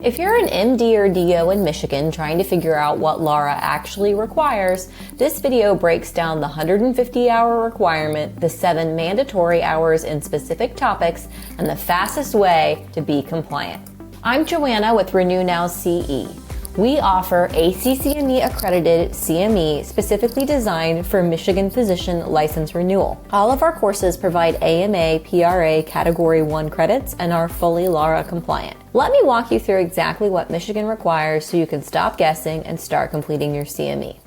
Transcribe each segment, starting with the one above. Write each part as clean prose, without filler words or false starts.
If you're an MD or DO in Michigan trying to figure out what LARA actually requires, this video breaks down the 150-hour requirement, the 7 mandatory hours in specific topics, and the fastest way to be compliant. I'm Joanna with Renew Now CE. We offer ACCME accredited CME specifically designed for Michigan physician license renewal. All of our courses provide AMA PRA Category 1 credits and are fully LARA compliant. Let me walk you through exactly what Michigan requires so you can stop guessing and start completing your CME.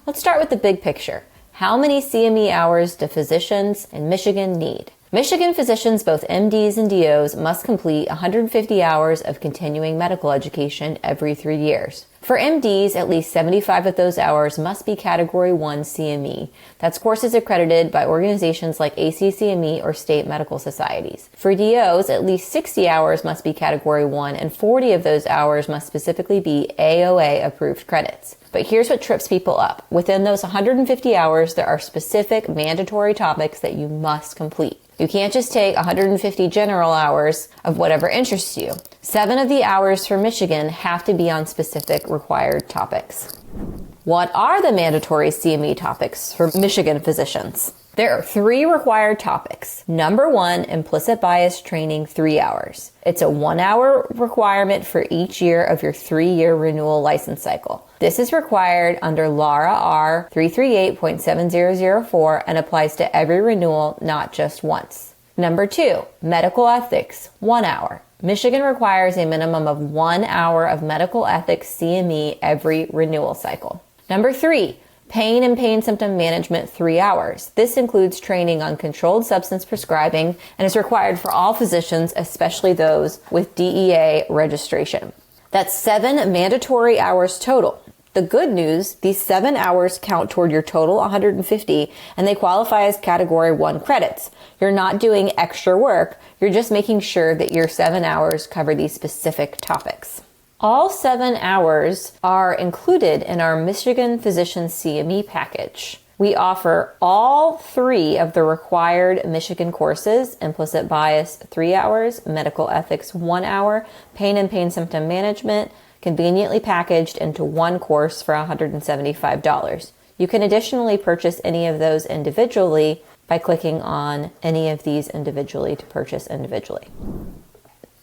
Let's start with the big picture. How many CME hours do physicians in Michigan need? Michigan physicians, both MDs and DOs, must complete 150 hours of continuing medical education every 3 years. For MDs, at least 75 of those hours must be Category 1 CME. That's courses accredited by organizations like ACCME or state medical societies. For DOs, at least 60 hours must be Category 1, and 40 of those hours must specifically be AOA approved credits. But here's what trips people up. Within those 150 hours, there are specific mandatory topics that you must complete. You can't just take 150 general hours of whatever interests you. 7 of the hours for Michigan have to be on specific required topics. What are the mandatory CME topics for Michigan physicians? There are 3 required topics. Number 1, implicit bias training, 3 hours. It's a 1-hour requirement for each year of your 3-year renewal license cycle. This is required under LARA R 338.7004 and applies to every renewal, not just once. Number 2, medical ethics, 1 hour. Michigan requires a minimum of 1 hour of medical ethics CME every renewal cycle. Number 3, pain and pain symptom management, 3 hours. This includes training on controlled substance prescribing and is required for all physicians, especially those with DEA registration. That's 7 mandatory hours total. The good news, these 7 hours count toward your total 150 and they qualify as Category 1 credits. You're not doing extra work, you're just making sure that your 7 hours cover these specific topics. All 7 hours are included in our Michigan Physician CME package. We offer all 3 of the required Michigan courses: implicit bias 3 hours, medical ethics 1 hour, pain and pain symptom management, conveniently packaged into one course for $175. You can additionally purchase any of those individually by clicking on any of these individually to purchase individually.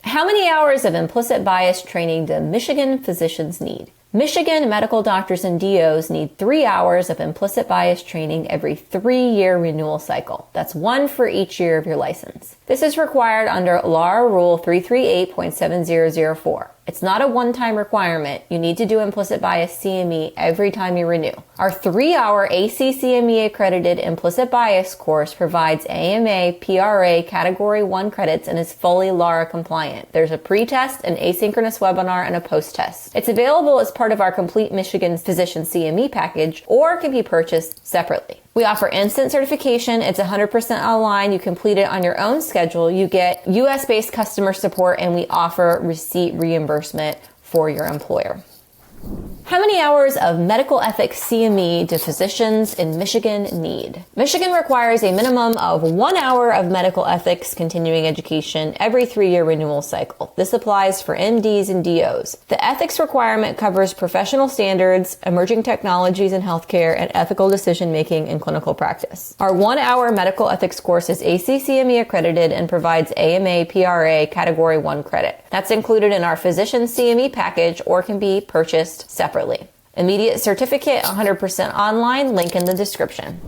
How many hours of implicit bias training do Michigan physicians need? Michigan medical doctors and DOs need 3 hours of implicit bias training every 3-year renewal cycle. That's 1 for each year of your license. This is required under LARA Rule 338.7004. It's not a one-time requirement. You need to do implicit bias CME every time you renew. Our 3-hour ACCME accredited implicit bias course provides AMA PRA Category 1 credits and is fully LARA compliant. There's a pre-test, an asynchronous webinar, and a post-test. It's available as part of our complete Michigan Physician CME package or can be purchased separately. We offer instant certification. It's 100% online. You complete it on your own schedule. You get US-based customer support, and we offer receipt reimbursement for your employer. How many hours of medical ethics CME do physicians in Michigan need? Michigan requires a minimum of 1 hour of medical ethics continuing education every 3-year renewal cycle. This applies for MDs and DOs. The ethics requirement covers professional standards, emerging technologies in healthcare, and ethical decision-making in clinical practice. Our 1-hour medical ethics course is ACCME accredited and provides AMA PRA Category 1 credit. That's included in our physician CME package or can be purchased separately. Immediate certificate, 100% online, link in the description.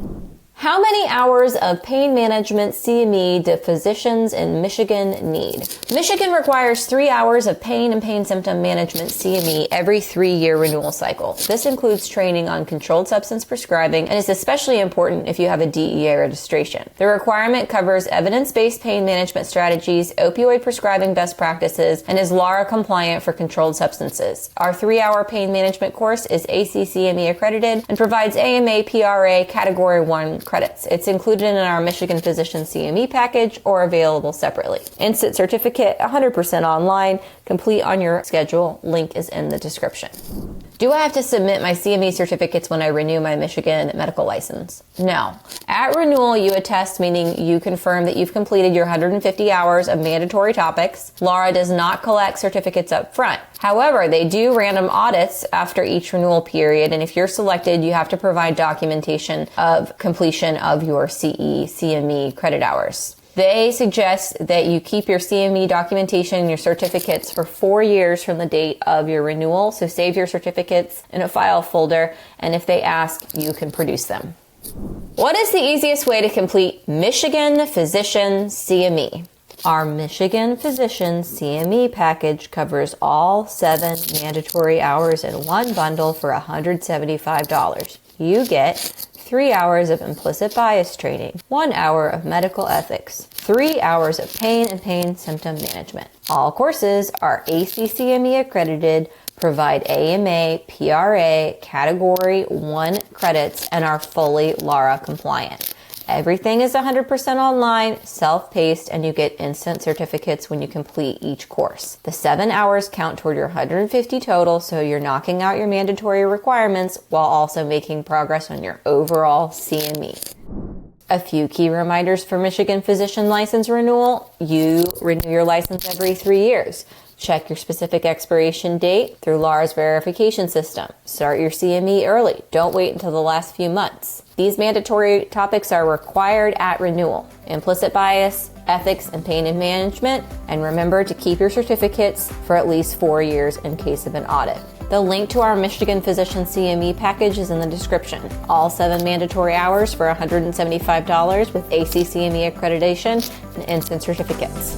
How many hours of pain management CME do physicians in Michigan need? Michigan requires 3 hours of pain and pain symptom management CME every 3-year renewal cycle. This includes training on controlled substance prescribing and is especially important if you have a DEA registration. The requirement covers evidence-based pain management strategies, opioid prescribing best practices, and is LARA compliant for controlled substances. Our 3-hour pain management course is ACCME accredited and provides AMA PRA Category 1 credits. It's included in our Michigan Physician CME package or available separately. Instant certificate, 100% online, complete on your schedule. Link is in the description. Do I have to submit my CME certificates when I renew my Michigan medical license? No. At renewal, you attest, meaning you confirm that you've completed your 150 hours of mandatory topics. LARA does not collect certificates up front. However, they do random audits after each renewal period, and if you're selected, you have to provide documentation of completion of your CME credit hours. They suggest that you keep your CME documentation and your certificates for 4 years from the date of your renewal. So save your certificates in a file folder, and if they ask, you can produce them. What is the easiest way to complete Michigan Physician CME? Our Michigan Physician CME package covers all 7 mandatory hours in one bundle for $175. You get 3 hours of implicit bias training, 1 hour of medical ethics, 3 hours of pain and pain symptom management. All courses are ACCME accredited, provide AMA, PRA, Category 1 credits, and are fully LARA compliant. Everything is 100% online, self-paced, and you get instant certificates when you complete each course. The 7 hours count toward your 150 total, so you're knocking out your mandatory requirements while also making progress on your overall CME. A few key reminders for Michigan Physician License renewal. You renew your license every 3 years. Check your specific expiration date through LARA's verification system. Start your CME early. Don't wait until the last few months. These mandatory topics are required at renewal: implicit bias, ethics, and pain and management. And remember to keep your certificates for at least 4 years in case of an audit. The link to our Michigan Physician CME package is in the description. All 7 mandatory hours for $175 with ACCME accreditation and instant certificates.